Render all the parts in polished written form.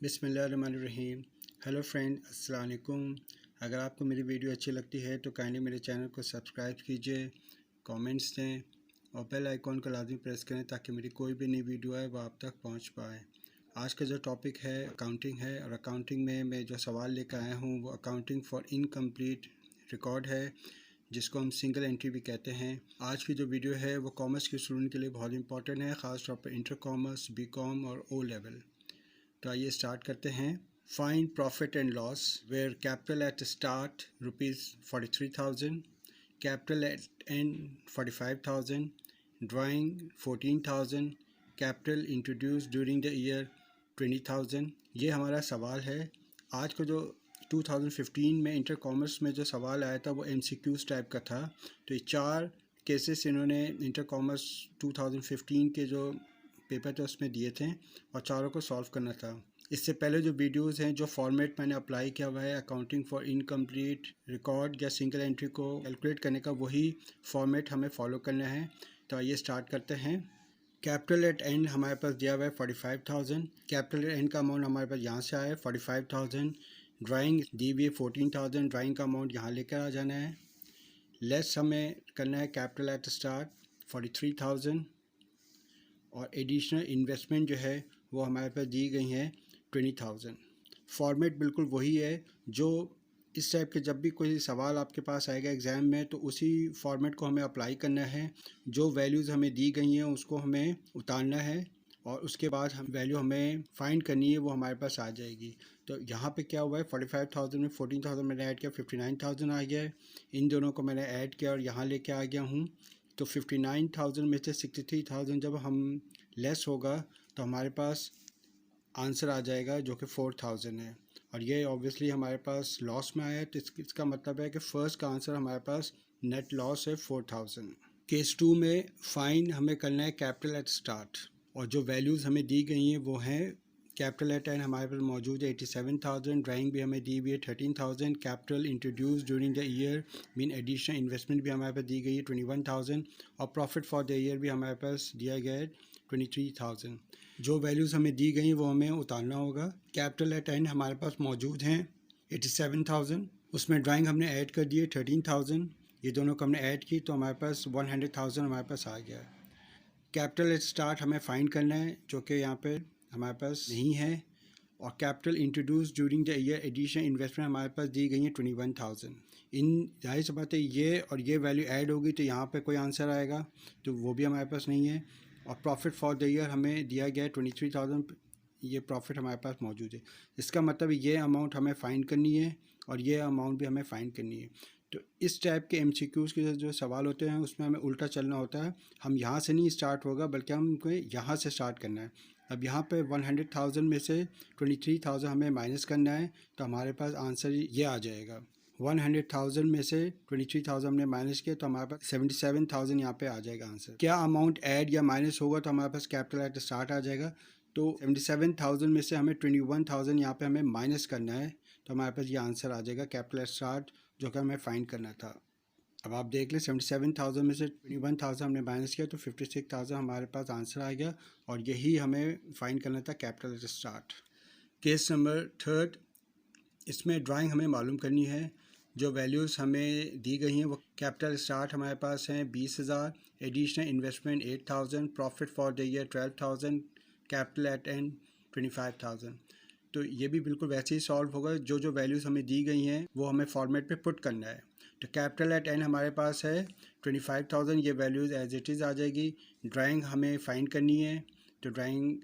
बिस्मिल्लाहिर्रहमानिर्रहीम। Hello friend, अस्सलाम वालेकुम। अगर आपको मेरी वीडियो अच्छी लगती है तो काइंडली मेरे चैनल को सब्सक्राइब कीजिए, कमेंट्स दें और बेल आइकॉन को लाजमी प्रेस करें ताकि मेरी कोई भी नई वीडियो है वो आप तक पहुंच पाए। आज का जो टॉपिक है अकाउंटिंग है और अकाउंटिंग में मैं जो सवाल लेकर आया हूँ वो अकाउंटिंग फॉर इनकम्प्लीट रिकॉर्ड है, जिसको हम सिंगल एंट्री भी कहते हैं। आज की जो वीडियो है वो कॉमर्स के स्टूडेंट के लिए बहुत इंपॉर्टेंट है, ख़ास तौर पर इंटर कॉमर्स, बी.कॉम और ओ लेवल। तो आइए स्टार्ट करते हैं। Find profit and loss where capital at start ₹43,000, capital at end 45,000, drawing 14,000, capital introduce during the year 20,000। ये हमारा सवाल है। आज का जो 2015 में इंटर कॉमर्स में जो सवाल आया था वो MCQs टाइप का था। तो ये 4 केसेस इन्होंने इंटर कॉमर्स 2015 के जो पेपर थे उसमें दिए थे और चारों को सॉल्व करना था। इससे पहले जो वीडियोस हैं, जो फॉर्मेट मैंने अप्लाई किया हुआ है अकाउंटिंग फॉर इनकम्प्लीट रिकॉर्ड या सिंगल एंट्री को कैलकुलेट करने का, वही फॉर्मेट हमें फॉलो करना है। तो आइए स्टार्ट करते हैं। कैपिटल एट एंड हमारे पास दिया हुआ है 45,000। कैपिटल एंड का अमाउंट हमारे पास यहाँ से आया है 45,000। ड्राइंग दी हुई है 14,000, ड्राइंग का अमाउंट यहाँ लेकर आ जाना है। लेस हमें करना है कैपिटल एट स्टार्ट 43,000 और एडिशनल इन्वेस्टमेंट जो है वो हमारे पास दी गई हैं 20,000। फॉर्मेट बिल्कुल वही है जो इस टाइप के जब भी कोई सवाल आपके पास आएगा एग्ज़ाम में तो उसी फॉर्मेट को हमें अप्लाई करना है। जो वैल्यूज़ हमें दी गई हैं उसको हमें उतारना है और उसके बाद हम वैल्यू हमें फाइंड करनी है, वो हमारे पास आ जाएगी। तो यहाँ पे क्या हुआ है, 45,000 में 14,000 मैंने ऐड किया, 59,000 आ गया है। इन दोनों को मैंने ऐड किया और यहाँ लेके आ गया हूँ। तो 59,000 में से 63,000 जब हम लेस होगा तो हमारे पास आंसर आ जाएगा जो कि 4,000 है। और ये ऑब्वियसली हमारे पास लॉस में आया है, तो इसका मतलब है कि फ़र्स्ट का आंसर हमारे पास नेट लॉस है 4,000। केस 2 में फाइन हमें करना है कैपिटल एट स्टार्ट और जो वैल्यूज़ हमें दी गई हैं वो हैं कैपिटल एट एंड हमारे पास मौजूद है 87,000, ड्राइंग भी हमें दी हुई है 13,000, capital introduce during the year mean additional investment भी हमारे पास दी गई है 21,000 और प्रॉफिट फॉर द ईयर भी हमारे पास दिया गया है 23,000। जो वैल्यूज़ हमें दी गई वो हमें उतारना होगा। कैपिटल एट एंड हमारे पास मौजूद हैं 87,000, उसमें ड्राइंग हमने ऐड कर दी है 13,000, ये दोनों को हमने ऐड की तो हमारे पास 100,000 हमारे पास आ गया। कैपिटल एट स्टार्ट हमें फाइंड करना है जो कि यहाँ पे हमारे पास नहीं है और capital introduce during the year additional investment हमारे पास दी गई है 21,000। इन जाहिर सी बात है ये और ये वैल्यू ऐड होगी तो यहाँ पे कोई आंसर आएगा, तो वो भी हमारे पास नहीं है। और प्रॉफिट फॉर द ईयर हमें दिया गया है 23,000, ये प्रॉफिट हमारे पास मौजूद है। इसका मतलब ये अमाउंट हमें फाइंड करनी है और ये अमाउंट भी हमें फाइंड करनी है। तो इस टाइप के MCQs के जो सवाल होते हैं उसमें हमें उल्टा चलना होता है। हम यहाँ से नहीं स्टार्ट होगा बल्कि हमको यहाँ से स्टार्ट करना है। अब यहाँ पे 100,000 में से 23,000 हमें माइनस करना है तो हमारे पास आंसर ये आ जाएगा। 100,000 में से 23,000 हमने माइनस किया तो हमारे पास 77,000 यहाँ पे आ जाएगा आंसर। क्या अमाउंट ऐड या माइनस होगा तो हमारे पास कैपिटल एट स्टार्ट आ जाएगा। तो 77,000 में से हमें 21,000 यहाँ पे हमें माइनस करना है तो हमारे पास ये आंसर आ जाएगा कैपिटल एट स्टार्ट, जो कि हमें फाइंड करना था। अब आप देख लें 77,000 में से 21,000 हमने माइनस किया तो 56,000 हमारे पास आंसर आ गया और यही हमें फाइंड करना था capital at start. Case number 3, इसमें ड्राइंग हमें मालूम करनी है। जो वैल्यूज़ हमें दी गई हैं वो कैपिटल स्टार्ट हमारे पास हैं 20,000, additional investment 8,000, profit for the year 12,000, capital at and 25,000। तो ये भी बिल्कुल वैसे ही सॉल्व होगा। जो जो वैल्यूज़ हमें दी गई हैं वो हमें फॉर्मेट पे पुट करना है। तो कैपिटल एट एंड हमारे पास है 25,000, ये वैल्यूज़ एज इट इज़ आ जाएगी। ड्राइंग हमें फाइंड करनी है तो ड्राइंग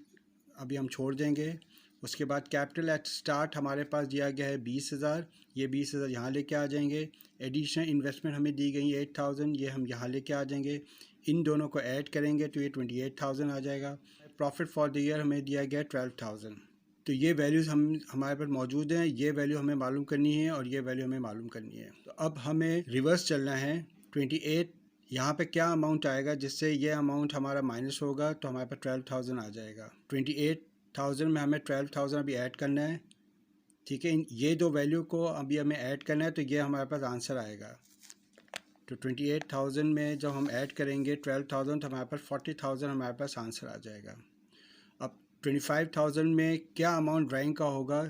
अभी हम छोड़ देंगे। उसके बाद कैपिटल एट स्टार्ट हमारे पास दिया गया है 20,000, ये 20,000 यहाँ लेके आ जाएंगे। एडिशनल इन्वेस्टमेंट हमें दी गई है 8,000, ये हम यहाँ लेके आ जाएंगे। इन दोनों को ऐड करेंगे तो ये 28,000 आ जाएगा। प्रॉफिट फॉर द ईयर हमें दिया गया है 12,000। तो ये वैल्यूज़ हमारे पास मौजूद हैं, ये वैल्यू हमें मालूम करनी है और ये वैल्यू हमें मालूम करनी है। तो अब हमें रिवर्स चलना है। 28 यहाँ पे क्या अमाउंट आएगा जिससे ये अमाउंट हमारा माइनस होगा तो हमारे पास 12,000 आ जाएगा। 28,000 में हमें 12,000 अभी ऐड करना है, ठीक है। ये दो वैल्यू को अभी हमें ऐड करना है तो ये हमारे पास आंसर आएगा। तो 28,000 में जब हम ऐड करेंगे 12,000 तो हमारे पास 40,000 हमारे पास आंसर आ जाएगा। अब 25,000 में क्या अमाउंट ड्राइंग का होगा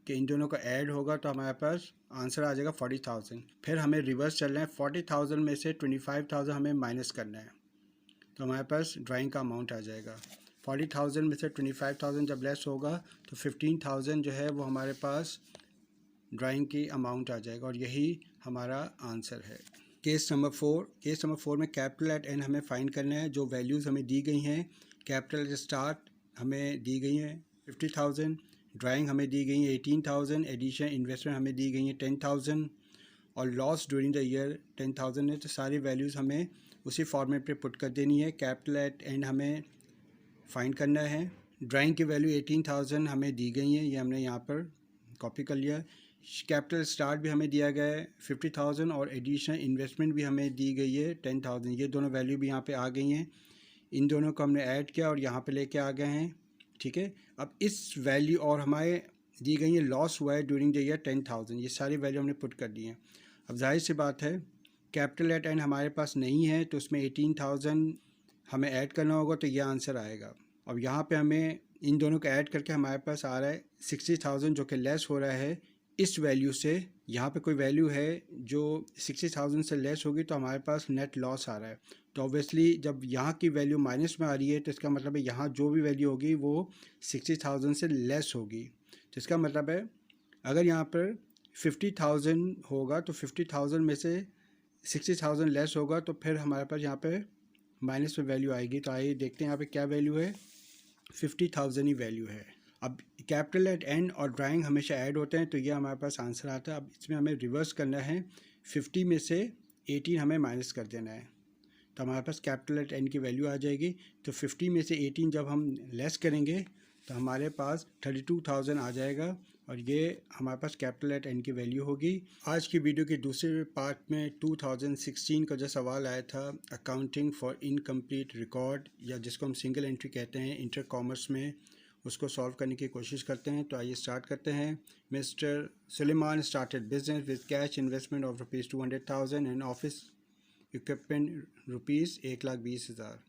कि इन दोनों का ऐड होगा तो हमारे पास आंसर आ जाएगा 40,000। फिर हमें रिवर्स चलना है, 40,000 में से 25,000 हमें माइनस करना है तो हमारे पास ड्राइंग का अमाउंट आ जाएगा। 40,000 में से 25,000 जब लेस होगा तो 15,000 जो है वो हमारे पास ड्राइंग की अमाउंट आ जाएगा और यही हमारा आंसर है। केस नंबर 4 में कैपिटल एट एंड हमें फाइंड करना है। जो वैल्यूज़ हमें दी गई हैं, कैपिटल स्टार्ट हमें दी गई हैं 50,000, ड्राइंग हमें दी गई है 18,000, एडिशन इन्वेस्टमेंट हमें दी गई है 10,000 और लॉस ड्यूरिंग द ईयर 10,000 है। तो सारी वैल्यूज़ हमें उसी फॉर्मेट पे पुट कर देनी है। कैपिटल एट एंड हमें फाइंड करना है। ड्राइंग की वैल्यू 18,000 हमें दी गई है, ये हमने यहाँ पर कॉपी कर लिया। कैपिटल स्टार्ट भी हमें दिया गया है 50,000 और एडिशनल इन्वेस्टमेंट भी हमें दी गई है 10,000। ये दोनों वैल्यू भी यहाँ पे आ गई हैं। इन दोनों को हमने ऐड किया और यहाँ पे लेके आ गए हैं। ठीक है, अब इस वैल्यू और हमारे दी गई है लॉस हुआ है ड्यूरिंग द ईयर 10,000, ये सारी वैल्यू हमने पुट कर दी है। अब जाहिर सी बात है कैपिटल एट एंड हमारे पास नहीं है तो उसमें 18,000 हमें ऐड करना होगा तो यह आंसर आएगा। अब यहाँ पे हमें इन दोनों को ऐड करके हमारे पास आ रहा है 60,000 जो कि लेस हो रहा है इस वैल्यू से। यहाँ पे कोई वैल्यू है जो 60,000 से लेस होगी तो हमारे पास नेट लॉस आ रहा है। तो ऑब्वियसली जब यहाँ की वैल्यू माइनस में आ रही है तो इसका मतलब है यहाँ जो भी वैल्यू होगी वो 60,000 से लेस होगी। तो इसका मतलब है अगर यहाँ पर 50,000 होगा तो 50,000 में से 60,000 लेस होगा तो फिर हमारे पास यहाँ पे माइनस में वैल्यू आएगी। तो आइए देखते हैं यहाँ पे क्या वैल्यू है, 50,000 ही वैल्यू है। अब कैपिटल एट एंड और ड्राइंग हमेशा ऐड होते हैं तो ये हमारे पास आंसर आता है। अब इसमें हमें रिवर्स करना है, 50 में से 18 हमें माइनस कर देना है तो हमारे पास कैपिटल एट एंड की वैल्यू आ जाएगी। तो 50 में से 18 जब हम लेस करेंगे तो हमारे पास 32,000 आ जाएगा और ये हमारे पास कैपिटल एट एंड की वैल्यू होगी। आज की वीडियो के दूसरे पार्ट में 2016 का जो सवाल आया था अकाउंटिंग फॉर इनकम्प्लीट रिकॉर्ड या जिसको हम सिंगल एंट्री कहते हैं इंटर कॉमर्स में, उसको सॉल्व करने की कोशिश करते हैं। तो आइए स्टार्ट करते हैं। Mister Suleman started business with cash investment of ₹200,000 and office equipment ₹1,20,000।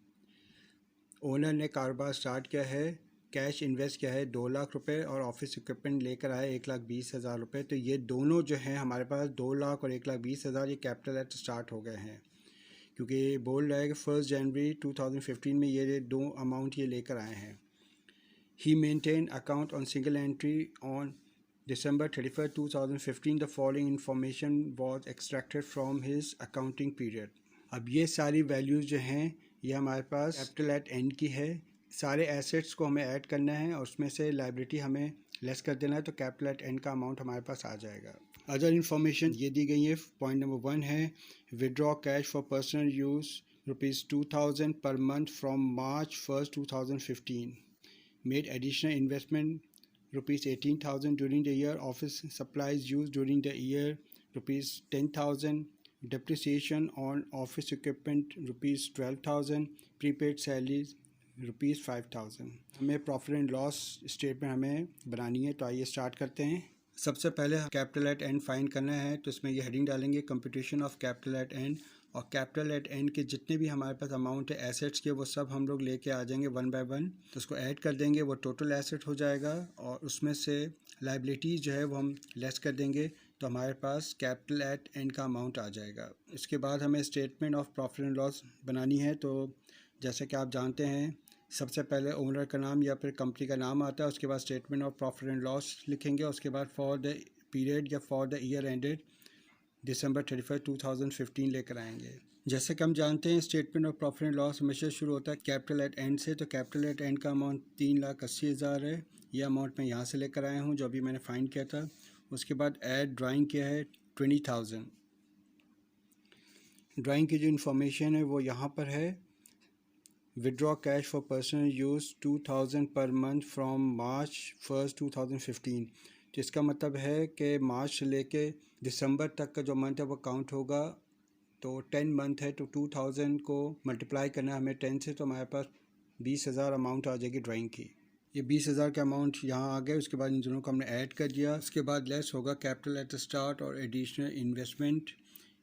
Owner ने कारोबार स्टार्ट किया है, कैश इन्वेस्ट किया है 2 लाख रुपए और ऑफिस इक्विपमेंट लेकर आए 1,20,000 रुपये। तो ये दोनों जो हैं हमारे पास 2 लाख और 1,20,000 ये कैपिटल एट स्टार्ट हो गए हैं, क्योंकि बोल रहा है कि 1 जनवरी 2015 में ये दो अमाउंट ये लेकर आए हैं। He maintained account on single entry on December 31st, 2015. The following information was extracted from his accounting period. अब ये सारी वैल्यूज़ जो हैं ये हमारे पास कैपिटल एट एंड की है। सारे एसेट्स को हमें ऐड करना है और उसमें से लाइबिलिटी हमें लेस कर देना है तो कैपिटल एट एंड का अमाउंट हमारे पास आ जाएगा। अदर इन्फॉर्मेशन ये दी गई है। पॉइंट नंबर 1 है withdraw cash for personal use ₹2,000 per month from March 1st, 2015. Made additional investment ₹18,000 during the year. Office supplies used during the year ₹10,000. Depreciation on office equipment ₹12,000. Prepaid salaries ₹5,000. हमें profit and loss statement हमें बनानी है तो आइए start करते हैं। सबसे पहले कैपिटल एट एंड फाइंड करना है तो इसमें ये हेडिंग डालेंगे computation of capital at and, और कैपिटल एट एंड के जितने भी हमारे पास अमाउंट है एसेट्स के वो सब हम लोग लेके आ जाएंगे 1 बाय 1। तो उसको ऐड कर देंगे, वो टोटल एसेट हो जाएगा और उसमें से लाइबिलिटीज़ जो है वो हम लेस कर देंगे तो हमारे पास कैपिटल एट एंड का अमाउंट आ जाएगा। इसके बाद हमें statement of profit and loss बनानी है। तो जैसे कि आप जानते हैं सबसे पहले ओनर का नाम या फिर कंपनी का नाम आता है, उसके बाद statement of profit and loss लिखेंगे, उसके बाद फॉर द पीरियड या for the year ended December 31st, 2015 लेकर आएंगे। जैसे कि हम जानते हैं statement of profit and loss हमेशा शुरू होता है कैपिटल एट एंड से। तो कैपिटल एट एंड का अमाउंट 3,80,000 है। ये अमाउंट मैं यहाँ से लेकर आया हूँ जो अभी मैंने फाइंड किया था। उसके बाद ऐड ड्राइंग किया है 20,000। ड्राइंग की जो इन्फॉर्मेशन है वो यहाँ पर है। Withdraw cash for personal use 2,000 per month from March 1st, 2015। तो इसका मतलब है कि मार्च से लेके दिसंबर तक का जो मंथ है वो काउंट होगा। तो 10 मंथ है तो 2,000 को मल्टीप्लाई करना है हमें 10 से, तो हमारे पास 20,000 अमाउंट आ जाएगी ड्राइंग की। ये 20,000 का अमाउंट यहाँ आ गया। उसके बाद इन दोनों को हमने ऐड कर दिया। उसके बाद लेस होगा कैपिटल एट स्टार्ट और एडिशनल इन्वेस्टमेंट।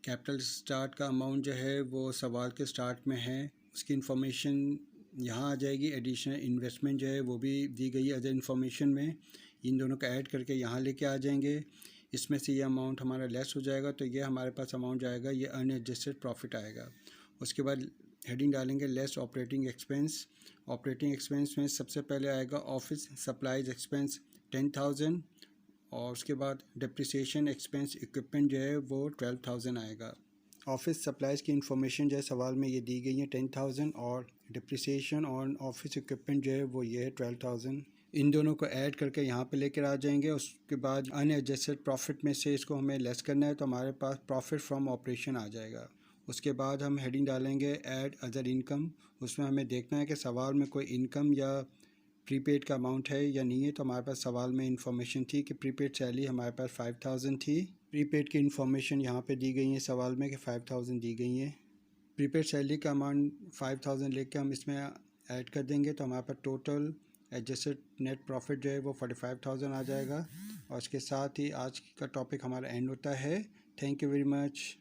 कैपिटल स्टार्ट का अमाउंट जो है वो सवाल के स्टार्ट में है, उसकी इन्फॉर्मेशन यहाँ आ जाएगी एडिशनल इन्वेस्टमेंट जो है वो भी दी गई है अदर इन्फॉर्मेशन में। इन दोनों का ऐड करके यहाँ लेके आ जाएंगे। इसमें से ये अमाउंट हमारा लेस हो जाएगा तो ये हमारे पास अमाउंट जाएगा, ये अनएडजस्टेड प्रॉफिट आएगा। उसके बाद हेडिंग डालेंगे less operating expense. Operating expense में सबसे पहले आएगा ऑफिस सप्लाइज एक्सपेंस 10,000 और उसके बाद डिप्रिसिएशन एक्सपेंस इक्विपमेंट जो है वो 12,000 आएगा। ऑफिस सप्लाइज की इन्फॉर्मेशन जो है सवाल में ये दी गई है 10,000 और डिप्रिसिएशन ऑन ऑफिस इक्विपमेंट जो है वो ये है 12,000। इन दोनों को ऐड करके यहाँ पे लेकर आ जाएंगे। उसके बाद अनएडजस्टेड प्रॉफिट में से इसको हमें लेस करना है तो हमारे पास प्रॉफिट फ्रॉम ऑपरेशन आ जाएगा। उसके बाद हम हेडिंग डालेंगे ऐड अदर इनकम। उसमें हमें देखना है कि सवाल में कोई इनकम या प्रीपेड का अमाउंट है या नहीं है। तो हमारे पास सवाल में इंफॉर्मेशन थी कि प्रीपेड सैलरी हमारे पास 5,000 थी। प्रीपेड की इन्फॉर्मेशन यहाँ पे दी गई है सवाल में कि 5,000 दी गई है। प्रीपेड सैलरी का अमाउंट 5,000 लेके हम इसमें ऐड कर देंगे तो हमारे पास टोटल एडजस्टेड नेट प्रॉफिट जो है वो 45,000 आ जाएगा। और इसके साथ ही आज का टॉपिक हमारा एंड होता है। Thank you very much.